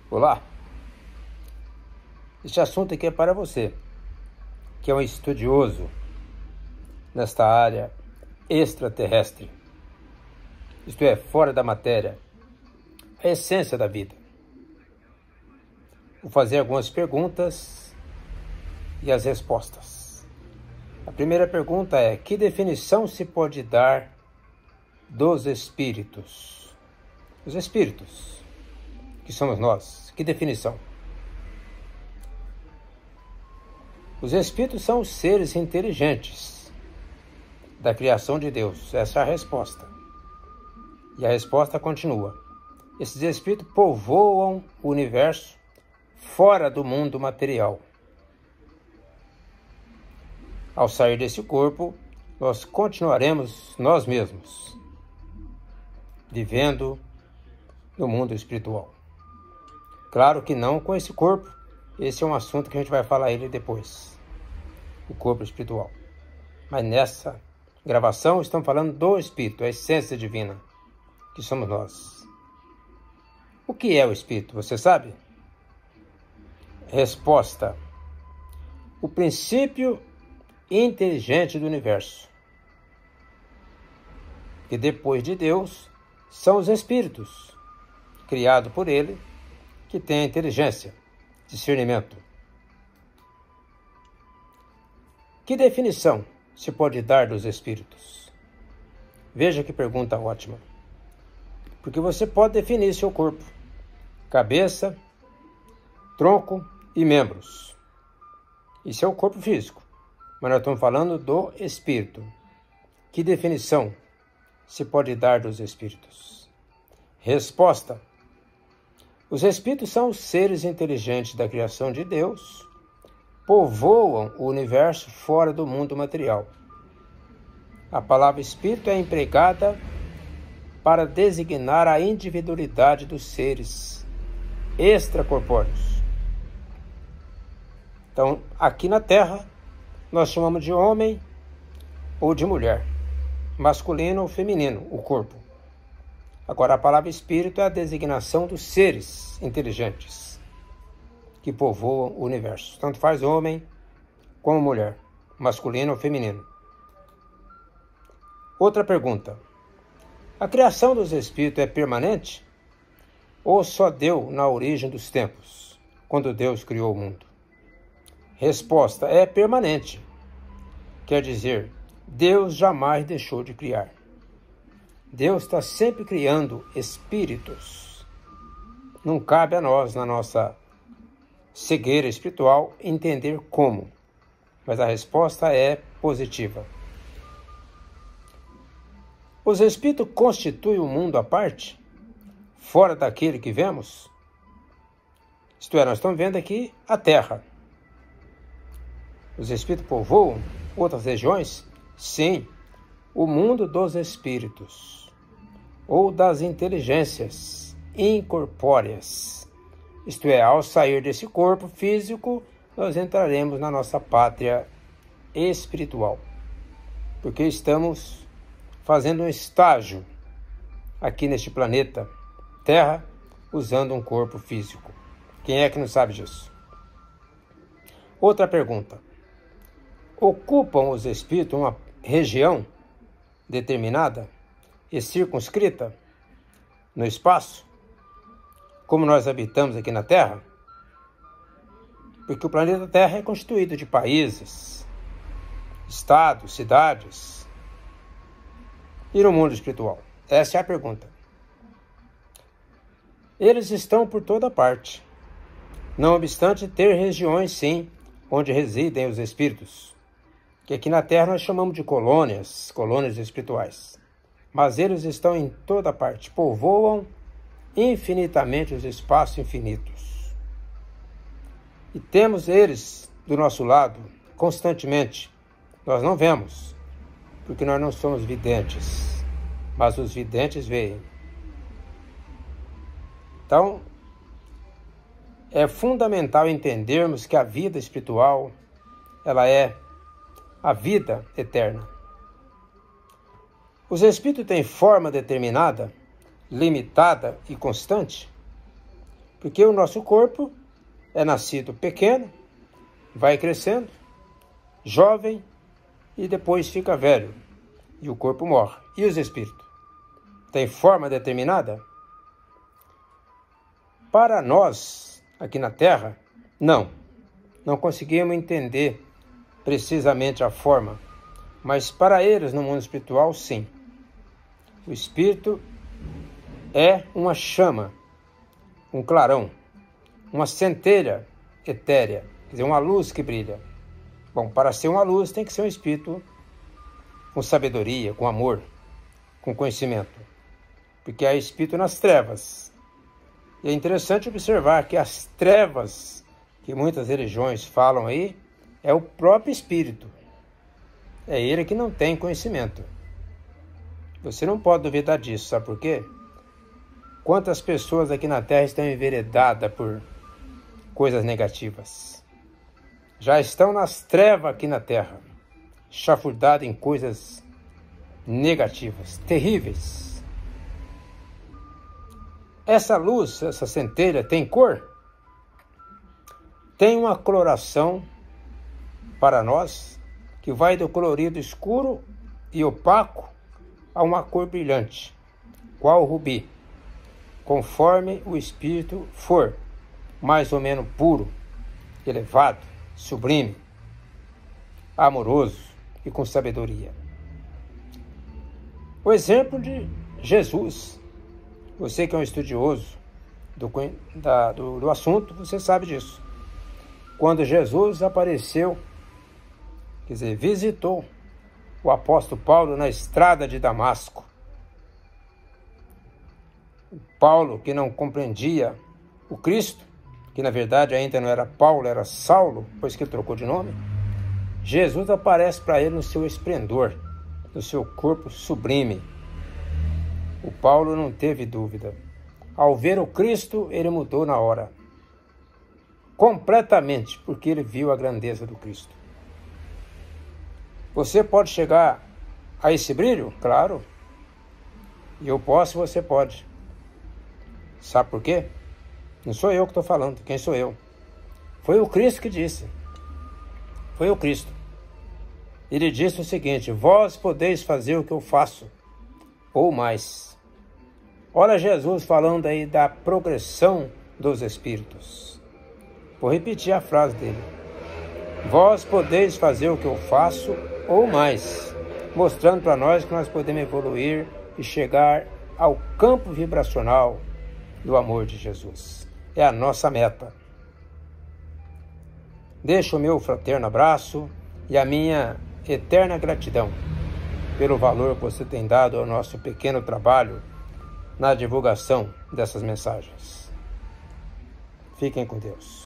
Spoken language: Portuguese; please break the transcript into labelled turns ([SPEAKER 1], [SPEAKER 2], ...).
[SPEAKER 1] Olá, este assunto aqui é para você, que é um estudioso nesta área extraterrestre, isto é, fora da matéria, a essência da vida. Vou fazer algumas perguntas e as respostas. A primeira pergunta é: que definição se pode dar dos espíritos? Os espíritos, que somos nós, que definição? Os espíritos são os seres inteligentes da criação de Deus. Essa é a resposta. E a resposta continua: esses espíritos povoam o universo fora do mundo material. Ao sair desse corpo, nós continuaremos nós mesmos, vivendo no mundo espiritual. Claro que não com esse corpo. Esse é um assunto que a gente vai falar ele depois. O corpo espiritual. Mas nessa gravação estamos falando do Espírito, a essência divina, que somos nós. O que é o Espírito, você sabe? Resposta: o princípio inteligente do universo. Que depois de Deus são os espíritos, criados por Ele, que têm a inteligência, discernimento. Que definição se pode dar dos espíritos? Veja que pergunta ótima. Porque você pode definir seu corpo: cabeça, tronco e membros. Isso é o corpo físico. Mas nós estamos falando do espírito. Que definição se pode dar dos espíritos? Resposta: os espíritos são os seres inteligentes da criação de Deus, povoam o universo fora do mundo material. A palavra espírito é empregada para designar a individualidade dos seres extracorpóreos. Então, aqui na Terra, nós chamamos de homem ou de mulher, masculino ou feminino, o corpo. Agora, a palavra espírito é a designação dos seres inteligentes que povoam o universo. Tanto faz homem como mulher, masculino ou feminino. Outra pergunta: a criação dos espíritos é permanente ou só deu na origem dos tempos, quando Deus criou o mundo? Resposta: é permanente. Quer dizer, Deus jamais deixou de criar. Deus está sempre criando espíritos. Não cabe a nós, na nossa cegueira espiritual, entender como. Mas a resposta é positiva. Os espíritos constituem um mundo à parte, fora daquele que vemos? Isto é, nós estamos vendo aqui a Terra. Os espíritos povoam outras regiões? Sim, o mundo dos espíritos, ou das inteligências incorpóreas. Isto é, ao sair desse corpo físico, nós entraremos na nossa pátria espiritual. Porque estamos fazendo um estágio aqui neste planeta Terra, usando um corpo físico. Quem é que não sabe disso? Outra pergunta: ocupam os espíritos uma região determinada e circunscrita no espaço, como nós habitamos aqui na Terra? Porque o planeta Terra é constituído de países, estados, cidades. E no mundo espiritual? Essa é a pergunta. Eles estão por toda parte, não obstante ter regiões, sim, onde residem os espíritos, que aqui na Terra nós chamamos de colônias espirituais. Mas eles estão em toda parte, povoam infinitamente os espaços infinitos. E temos eles do nosso lado constantemente. Nós não vemos, porque nós não somos videntes, mas os videntes veem. Então, é fundamental entendermos que a vida espiritual, ela é a vida eterna. Os espíritos têm forma determinada, limitada e constante? Porque o nosso corpo é nascido pequeno, vai crescendo, jovem e depois fica velho. E o corpo morre. E os espíritos? Tem forma determinada? Para nós, aqui na Terra, não conseguimos entender precisamente a forma, mas para eles no mundo espiritual, sim. O espírito é uma chama, um clarão, uma centelha etérea, quer dizer, uma luz que brilha. Bom, para ser uma luz tem que ser um espírito com sabedoria, com amor, com conhecimento, porque há espírito nas trevas. E é interessante observar que as trevas que muitas religiões falam aí, é o próprio espírito. É ele que não tem conhecimento. Você não pode duvidar disso, sabe por quê? Quantas pessoas aqui na Terra estão enveredadas por coisas negativas? Já estão nas trevas aqui na Terra, chafurdadas em coisas negativas, terríveis. Essa luz, essa centelha, tem cor? Tem uma coloração para nós que vai do colorido escuro e opaco a uma cor brilhante, qual o rubi, conforme o espírito for mais ou menos puro, elevado, sublime, amoroso e com sabedoria. O exemplo de Jesus. Você que é um estudioso do assunto, você sabe disso. Quando Jesus apareceu, quer dizer, visitou o apóstolo Paulo na estrada de Damasco. Paulo, que não compreendia o Cristo, que na verdade ainda não era Paulo, era Saulo, pois que ele trocou de nome, Jesus aparece para ele no seu esplendor, no seu corpo sublime. O Paulo não teve dúvida. Ao ver o Cristo, ele mudou na hora. Completamente, porque ele viu a grandeza do Cristo. Você pode chegar a esse brilho? Claro. E eu posso, você pode. Sabe por quê? Não sou eu que estou falando. Quem sou eu? Foi o Cristo que disse. Foi o Cristo. Ele disse o seguinte: vós podeis fazer o que eu faço, ou mais. Olha Jesus falando aí da progressão dos espíritos. Vou repetir a frase dele. Vós podeis fazer o que eu faço, ou mais. Mostrando para nós que nós podemos evoluir e chegar ao campo vibracional do amor de Jesus. É a nossa meta. Deixo o meu fraterno abraço e a minha eterna gratidão pelo valor que você tem dado ao nosso pequeno trabalho na divulgação dessas mensagens. Fiquem com Deus.